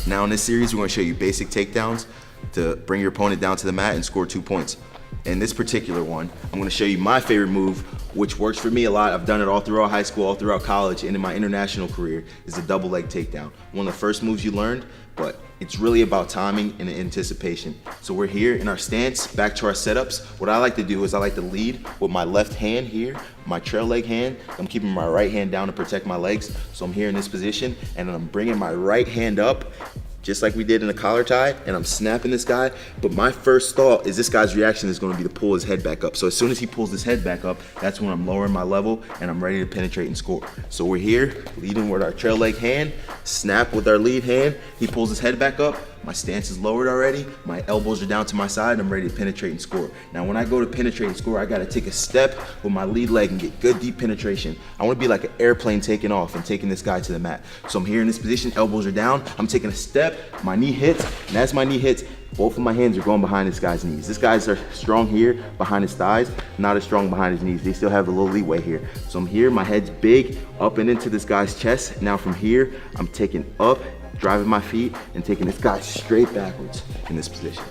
Now in this series, we're gonna show you basic takedowns to bring your opponent down to the mat and score 2 points. In this particular one, I'm gonna show you my favorite move, which works for me a lot. I've done it all throughout high school, all throughout college, and in my international career, is a double leg takedown. One of the first moves you learned, but it's really about timing and anticipation. So we're here in our stance, back to our setups. What I like to do is I like to lead with my left hand here, my trail leg hand. I'm keeping my right hand down to protect my legs. So I'm here in this position, and I'm bringing my right hand up, just like we did in the collar tie, and I'm snapping this guy. But my first thought is this guy's reaction is gonna be to pull his head back up. So as soon as he pulls his head back up, that's when I'm lowering my level and I'm ready to penetrate and score. So we're here, leading with our trail leg hand, snap with our lead hand. He pulls his head back up, my stance is lowered already, my elbows are down to my side, and I'm ready to penetrate and score. Now when I go to penetrate and score, I gotta take a step with my lead leg and get good deep penetration. I wanna be like an airplane taking off and taking this guy to the mat. So I'm here in this position, elbows are down, I'm taking a step, my knee hits, and as my knee hits, both of my hands are going behind this guy's knees. This guy's are strong here behind his thighs, not as strong behind his knees. They still have a little leeway here. So I'm here, my head's big, up and into this guy's chest. Now from here, I'm taking up, driving my feet, and taking this guy straight backwards in this position.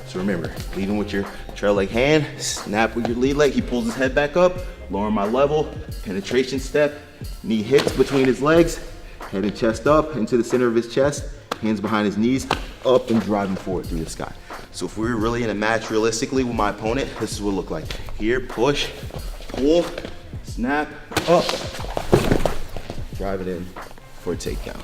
So remember, leading with your trail leg hand, snap with your lead leg, he pulls his head back up, lowering my level, penetration step, knee hits between his legs, head and chest up into the center of his chest, hands behind his knees, up and driving forward through this guy. So if we're really in a match realistically with my opponent, this is what it look like. Here, push, pull, snap, up, drive it in for a takedown.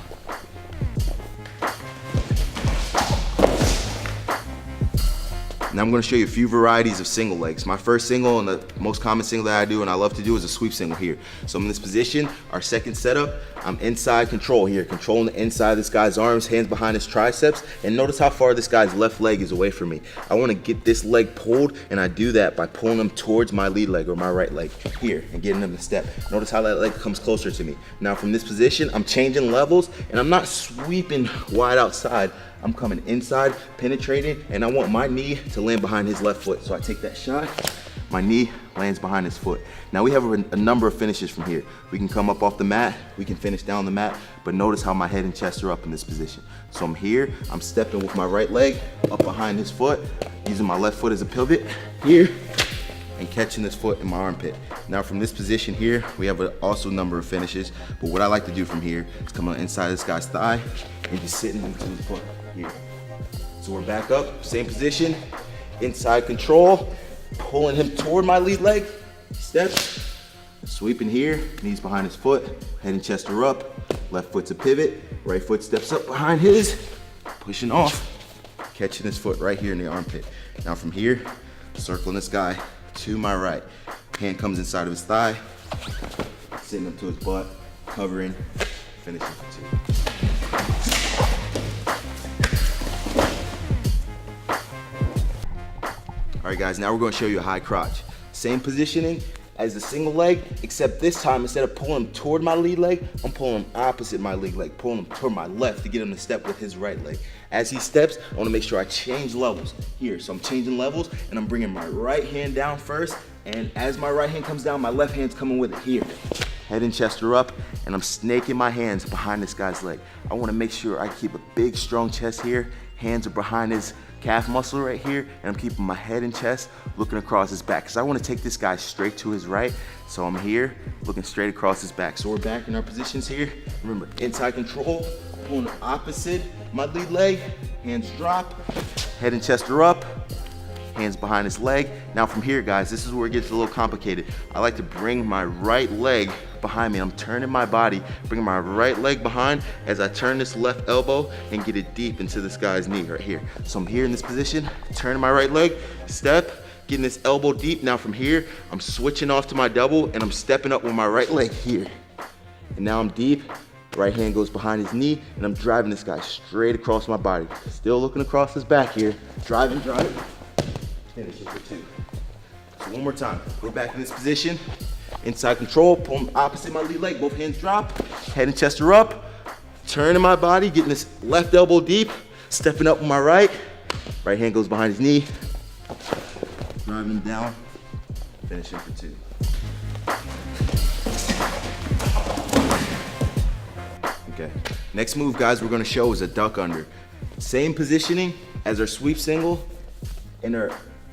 Now I'm gonna show you a few varieties of single legs. My first single and the most common single that I do and I love to do is a sweep single here. So I'm in this position, our second setup, I'm inside control here, controlling the inside of this guy's arms, hands behind his triceps, and notice how far this guy's left leg is away from me. I wanna get this leg pulled, and I do that by pulling him towards my lead leg or my right leg here and getting him to step. Notice how that leg comes closer to me. Now from this position, I'm changing levels and I'm not sweeping wide outside. I'm coming inside, penetrating, and I want my knee to land behind his left foot. So I take that shot, my knee lands behind his foot. Now we have a number of finishes from here. We can come up off the mat, we can finish down the mat, but notice how my head and chest are up in this position. So I'm here, I'm stepping with my right leg up behind his foot, using my left foot as a pivot here, and catching this foot in my armpit. Now from this position here, we have also a number of finishes, but what I like to do from here is come on inside this guy's thigh and just sitting into his foot here. So we're back up, same position, inside control, pulling him toward my lead leg, step, sweeping here, knees behind his foot, head and chest are up, left foot's a pivot, right foot steps up behind his, pushing off, catching his foot right here in the armpit. Now from here, circling this guy to my right. Hand comes inside of his thigh, sitting up to his butt, covering, finishing for 2. All right guys, now we're gonna show you a high crotch. Same positioning as the single leg, except this time instead of pulling him toward my lead leg, I'm pulling him opposite my lead leg, pulling him toward my left to get him to step with his right leg. As he steps, I wanna make sure I change levels here. So I'm changing levels and I'm bringing my right hand down first, and as my right hand comes down, my left hand's coming with it here. Head and chest are up, and I'm snaking my hands behind this guy's leg. I wanna make sure I keep a big, strong chest here. Hands are behind his calf muscle right here, and I'm keeping my head and chest looking across his back, because I wanna take this guy straight to his right. So I'm here, looking straight across his back. So we're back in our positions here. Remember, inside control, pulling opposite my lead leg, hands drop, head and chest are up, hands behind his leg. Now from here, guys, this is where it gets a little complicated. I like to bring my right leg behind me. I'm turning my body, bringing my right leg behind as I turn this left elbow and get it deep into this guy's knee right here. So I'm here in this position, turning my right leg, step, getting this elbow deep. Now from here, I'm switching off to my double and I'm stepping up with my right leg here. And now I'm deep, right hand goes behind his knee, and I'm driving this guy straight across my body. Still looking across his back here, driving. Finish it for 2. So one more time, we're back in this position. Inside control, pull opposite my lead leg, both hands drop, head and chest are up, turning my body, getting this left elbow deep, stepping up with my right hand goes behind his knee, driving him down, finishing for 2. Okay. Next move, guys, we're gonna show is a duck under. Same positioning as our sweep single and our,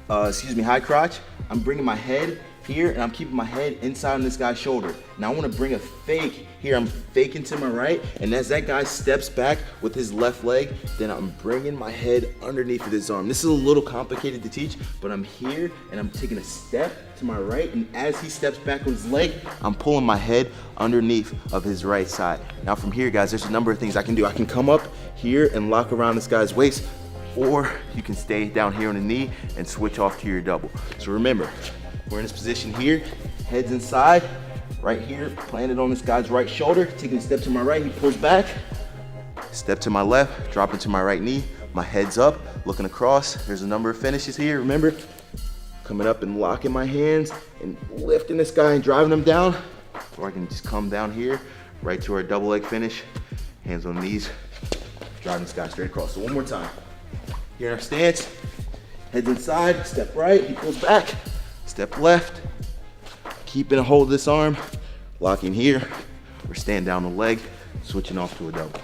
high crotch. I'm bringing my head here and I'm keeping my head inside on this guy's shoulder. Now I wanna bring a fake here. I'm faking to my right, and as that guy steps back with his left leg, then I'm bringing my head underneath of his arm. This is a little complicated to teach, but I'm here and I'm taking a step to my right, and as he steps back with his leg, I'm pulling my head underneath of his right side. Now from here, guys, there's a number of things I can do. I can come up here and lock around this guy's waist, or you can stay down here on the knee and switch off to your double. So remember, we're in this position here, head's inside, right here, planted on this guy's right shoulder, taking a step to my right, he pulls back, step to my left, dropping to my right knee, my head's up, looking across. There's a number of finishes here, remember? Coming up and locking my hands and lifting this guy and driving him down, or I can just come down here, right to our double leg finish, hands on knees, driving this guy straight across. So one more time. Here in our stance, head's inside, step right, he pulls back, step left, keeping a hold of this arm, locking here, or stand down the leg, switching off to a double.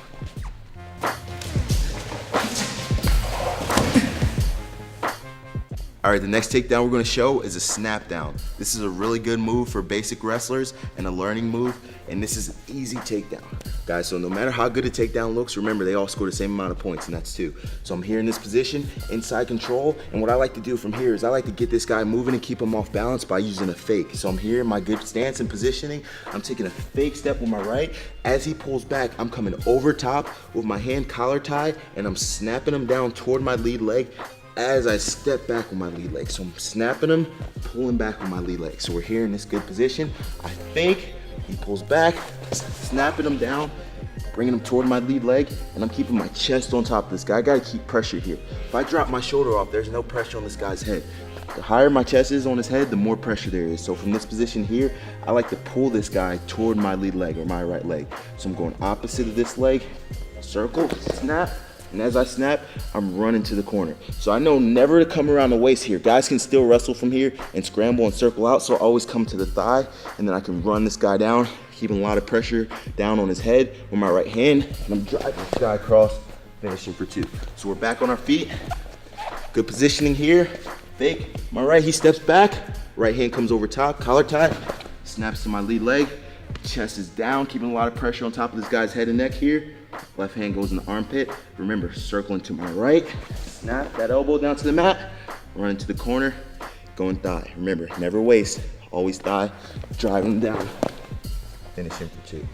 All right, the next takedown we're gonna show is a snap down. This is a really good move for basic wrestlers and a learning move, and this is an easy takedown. Guys, so no matter how good a takedown looks, remember they all score the same amount of points, and that's 2. So I'm here in this position, inside control, and what I like to do from here is I like to get this guy moving and keep him off balance by using a fake. So I'm here in my good stance and positioning. I'm taking a fake step with my right. As he pulls back, I'm coming over top with my hand collar tie, and I'm snapping him down toward my lead leg as I step back with my lead leg. So I'm snapping him, pulling back with my lead leg. So we're here in this good position. I fake, he pulls back, snapping him down, bringing him toward my lead leg, and I'm keeping my chest on top of this guy. I gotta keep pressure here. If I drop my shoulder off, there's no pressure on this guy's head. The higher my chest is on his head, the more pressure there is. So from this position here, I like to pull this guy toward my lead leg or my right leg. So I'm going opposite of this leg, circle, snap, and as I snap, I'm running to the corner. So I know never to come around the waist here. Guys can still wrestle from here and scramble and circle out, so I always come to the thigh, and then I can run this guy down, keeping a lot of pressure down on his head with my right hand, and I'm driving this guy across, finishing for 2. So we're back on our feet. Good positioning here. Fake. My right, he steps back. Right hand comes over top, collar tie, snaps to my lead leg. Chest is down, keeping a lot of pressure on top of this guy's head and neck here. Left hand goes in the armpit. Remember, circling to my right. Snap that elbow down to the mat. Running to the corner, going thigh. Remember, never waist, always thigh. Driving down. Finishing for 2.